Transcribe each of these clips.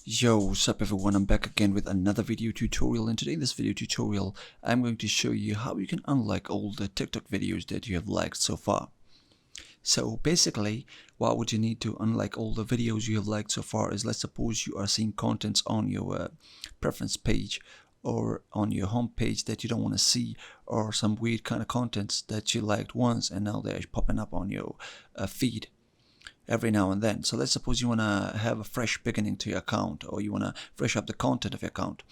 Yo, what's up everyone, I'm back again with another video tutorial, and today in this video tutorial I'm going to show you how you can unlike all the TikTok videos that you have liked so far. So basically, what would you need to unlike all the videos you have liked so far is, let's suppose you are seeing contents on your preference page or on your home page that you don't want to see, or some weird kind of contents that you liked once and now they're popping up on your feed every now and then. So let's suppose you want to have a fresh beginning to your account, or you want to fresh up the content of your account.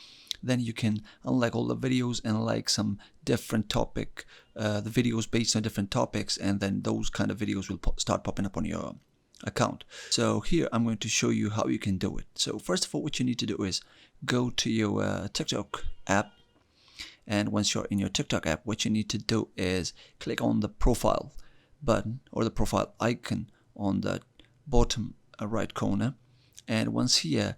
Then you can unlike all the videos and like some different topic, the videos based on different topics, and then those kind of videos will start popping up on your account. So here I'm going to show you how you can do it. So first of all, what you need to do is go to your TikTok app, and once you're in your TikTok app, what you need to do is click on the profile button or the profile icon on the bottom right corner. And once here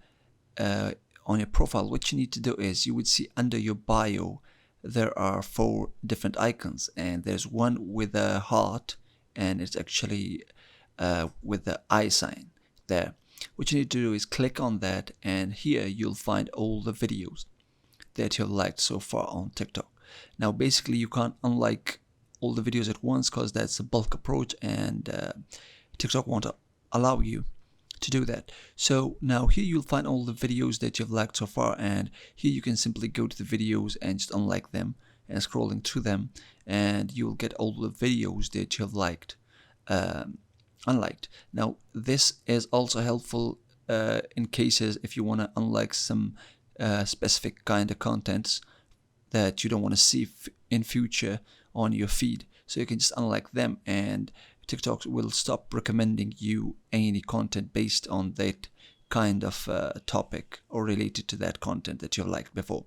on your profile, what you need to do is, you would see under your bio there are 4 different icons, and there's one with a heart, and it's actually with the eye sign there. What you need to do is click on that, and here you'll find all the videos that you've liked so far on TikTok. Now basically you can't unlike all the videos at once because that's a bulk approach, and TikTok won't allow you to do that. So now here you'll find all the videos that you've liked so far, and here you can simply go to the videos and just unlike them, and scrolling through them, and you'll get all the videos that you've liked unliked. Now this is also helpful in cases if you want to unlike some specific kind of contents that you don't want to see in future on your feed. So you can just unlike them, and TikTok will stop recommending you any content based on that kind of topic or related to that content that you've liked before.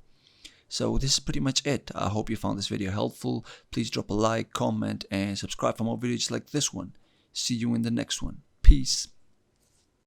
So this is pretty much it. I hope you found this video helpful. Please drop a like, comment, and subscribe for more videos like this one. See you in the next one. Peace.